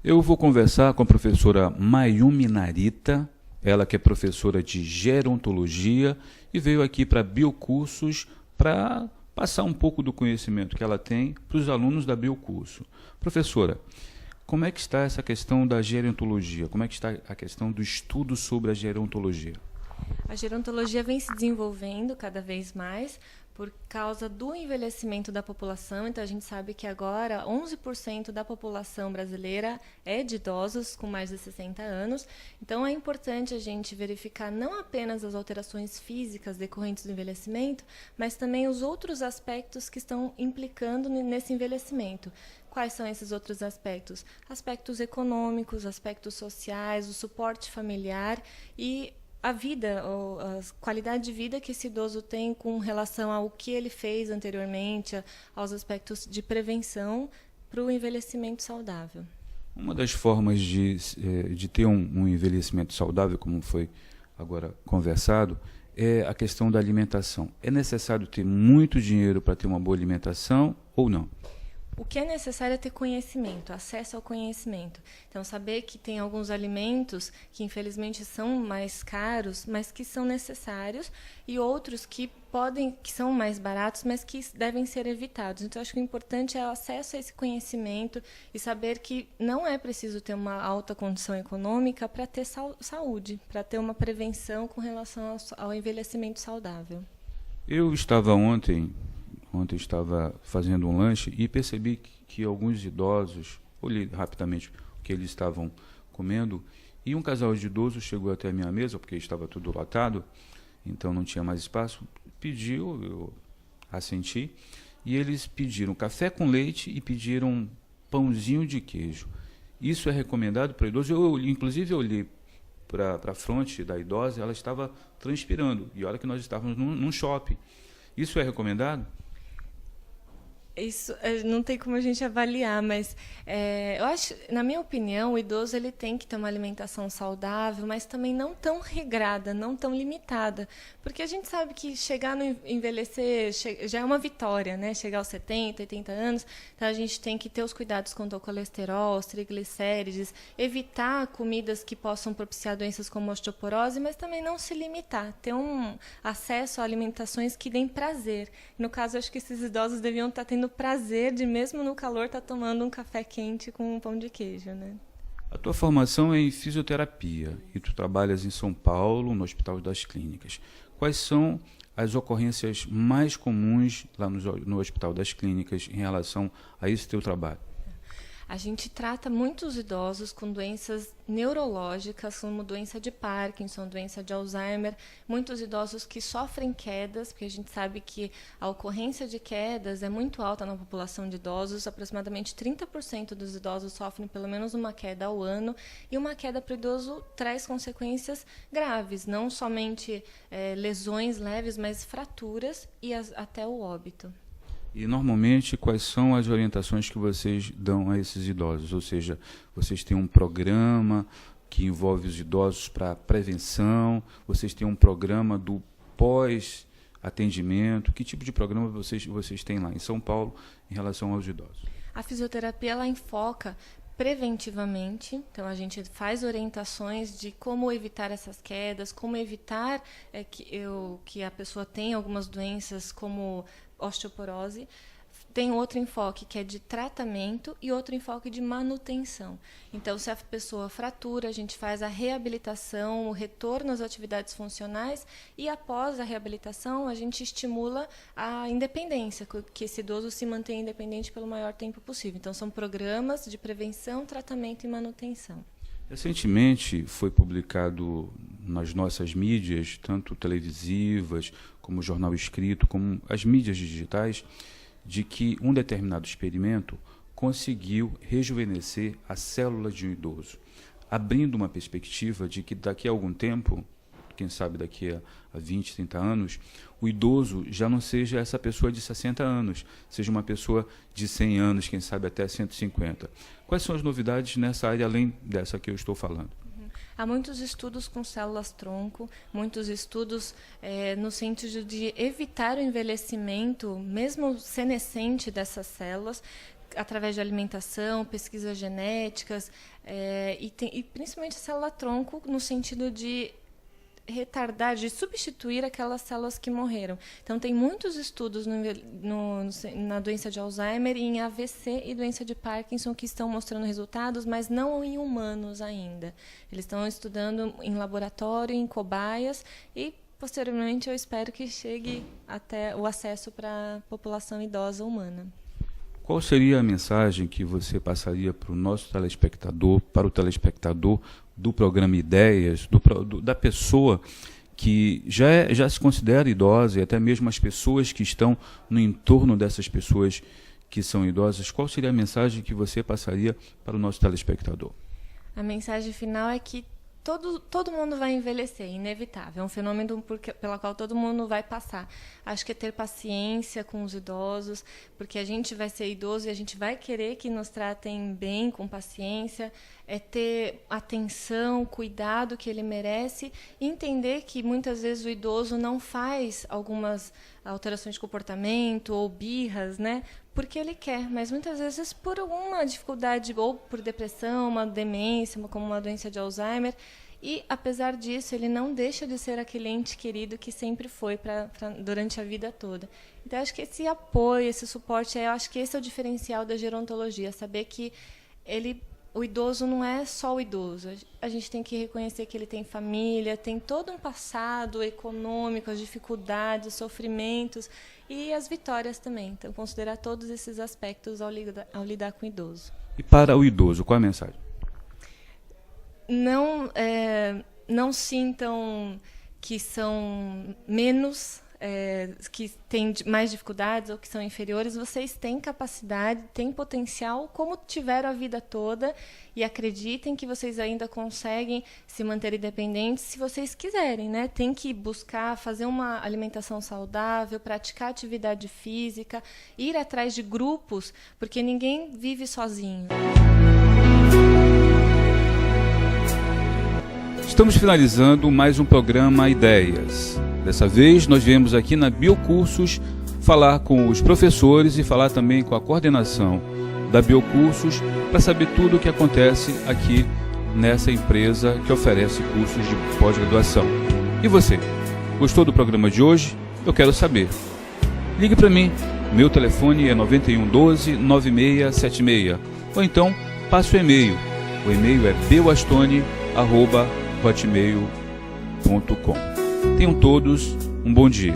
Eu vou conversar com a professora Mayumi Narita, ela que é professora de gerontologia e veio aqui para Biocursos para passar um pouco do conhecimento que ela tem para os alunos da Biocurso. Professora, como é que está essa questão da gerontologia? Como é que está a questão do estudo sobre a gerontologia? A gerontologia vem se desenvolvendo cada vez mais por causa do envelhecimento da população. Então, a gente sabe que agora 11% da população brasileira é de idosos com mais de 60 anos. Então, é importante a gente verificar não apenas as alterações físicas decorrentes do envelhecimento, mas também os outros aspectos que estão implicando nesse envelhecimento. Quais são esses outros aspectos? Aspectos econômicos, aspectos sociais, o suporte familiar e a vida, ou a qualidade de vida que esse idoso tem com relação ao que ele fez anteriormente, aos aspectos de prevenção para o envelhecimento saudável. Uma das formas de ter um envelhecimento saudável, como foi agora conversado, é a questão da alimentação. É necessário ter muito dinheiro para ter uma boa alimentação ou não? O que é necessário é ter conhecimento, acesso ao conhecimento. Então, saber que tem alguns alimentos que, infelizmente, são mais caros, mas que são necessários, e outros que são mais baratos, mas que devem ser evitados. Então, acho que o importante é o acesso a esse conhecimento e saber que não é preciso ter uma alta condição econômica para ter saúde, para ter uma prevenção com relação ao envelhecimento saudável. Eu estava ontem estava fazendo um lanche e percebi que alguns idosos, olhei rapidamente o que eles estavam comendo, e um casal de idosos chegou até a minha mesa, porque estava tudo lotado, então não tinha mais espaço, pediu, eu assenti, e eles pediram café com leite e pediram pãozinho de queijo. Isso é recomendado para idosos? Inclusive, eu olhei para a fronte da idosa, ela estava transpirando, e olha que nós estávamos num shopping. Isso é recomendado? Isso não tem como a gente avaliar, mas eu acho, na minha opinião, o idoso ele tem que ter uma alimentação saudável, mas também não tão regrada, não tão limitada, porque a gente sabe que chegar no envelhecer já é uma vitória, né? Chegar aos 70, 80 anos, então a gente tem que ter os cuidados quanto ao colesterol, os triglicérides, evitar comidas que possam propiciar doenças como osteoporose, mas também não se limitar, ter um acesso a alimentações que deem prazer. No caso, acho que esses idosos deviam estar tendo prazer de, mesmo no calor, estar tomando um café quente com um pão de queijo, né? A tua formação é em fisioterapia e tu trabalhas em São Paulo, no Hospital das Clínicas. Quais são as ocorrências mais comuns lá no Hospital das Clínicas em relação a esse teu trabalho? A gente trata muitos idosos com doenças neurológicas, como doença de Parkinson, doença de Alzheimer, muitos idosos que sofrem quedas, porque a gente sabe que a ocorrência de quedas é muito alta na população de idosos, aproximadamente 30% dos idosos sofrem pelo menos uma queda ao ano, e uma queda para o idoso traz consequências graves, não somente lesões leves, mas fraturas e até o óbito. E, normalmente, quais são as orientações que vocês dão a esses idosos? Ou seja, vocês têm um programa que envolve os idosos para prevenção? Vocês têm um programa do pós-atendimento? Que tipo de programa vocês têm lá em São Paulo em relação aos idosos? A fisioterapia ela enfoca preventivamente, então a gente faz orientações de como evitar essas quedas, como evitar que a pessoa tenha algumas doenças como osteoporose. Tem outro enfoque que é de tratamento e outro enfoque de manutenção. Então, se a pessoa fratura, a gente faz a reabilitação, o retorno às atividades funcionais, e após a reabilitação a gente estimula a independência, que esse idoso se mantenha independente pelo maior tempo possível. Então, são programas de prevenção, tratamento e manutenção. Recentemente foi publicado nas nossas mídias, tanto televisivas, como jornal escrito, como as mídias digitais, de que um determinado experimento conseguiu rejuvenescer a célula de um idoso, abrindo uma perspectiva de que daqui a algum tempo, quem sabe daqui a 20, 30 anos, o idoso já não seja essa pessoa de 60 anos, seja uma pessoa de 100 anos, quem sabe até 150. Quais são as novidades nessa área, além dessa que eu estou falando? Há muitos estudos com células-tronco, muitos estudos no sentido de evitar o envelhecimento, mesmo senescente dessas células. através de alimentação, pesquisas genéticas, e principalmente a célula-tronco no sentido de retardar, de substituir aquelas células que morreram. Então, tem muitos estudos na doença de Alzheimer, em AVC e doença de Parkinson que estão mostrando resultados, mas não em humanos ainda. Eles estão estudando em laboratório, em cobaias, e posteriormente eu espero que chegue até o acesso para a população idosa humana. Qual seria a mensagem que você passaria para o nosso telespectador, para o telespectador do programa Ideias, da pessoa que já se considera idosa, e até mesmo as pessoas que estão no entorno dessas pessoas que são idosas? Qual seria a mensagem que você passaria para o nosso telespectador? A mensagem final é que todo mundo vai envelhecer, inevitável. É um fenômeno pela qual todo mundo vai passar. Acho que é ter paciência com os idosos, porque a gente vai ser idoso e a gente vai querer que nos tratem bem, com paciência. É ter atenção, cuidado que ele merece, e entender que muitas vezes o idoso não faz algumas alterações de comportamento ou birras, né? Porque ele quer, mas muitas vezes por alguma dificuldade, ou por depressão, uma demência, como uma doença de Alzheimer. E, apesar disso, ele não deixa de ser aquele ente querido que sempre foi durante a vida toda. Então, acho que esse apoio, esse suporte, eu acho que esse é o diferencial da gerontologia, saber que o idoso não é só o idoso. A gente tem que reconhecer que ele tem família, tem todo um passado econômico, as dificuldades, os sofrimentos e as vitórias também. Então, considerar todos esses aspectos ao lidar com o idoso. E para o idoso, qual a mensagem? Não sintam que são menos, que têm mais dificuldades ou que são inferiores. Vocês têm capacidade, têm potencial, como tiveram a vida toda, e acreditem que vocês ainda conseguem se manter independentes se vocês quiserem, né? Tem que buscar fazer uma alimentação saudável, praticar atividade física, ir atrás de grupos, porque ninguém vive sozinho. Estamos finalizando mais um programa Ideias. Dessa vez nós viemos aqui na Biocursos falar com os professores e falar também com a coordenação da Biocursos para saber tudo o que acontece aqui nessa empresa que oferece cursos de pós-graduação. E você, gostou do programa de hoje? Eu quero saber. Ligue para mim, meu telefone é 9112-9676, ou então passe o e-mail. O e-mail é bewastone@hotmail.com. Tenham todos um bom dia.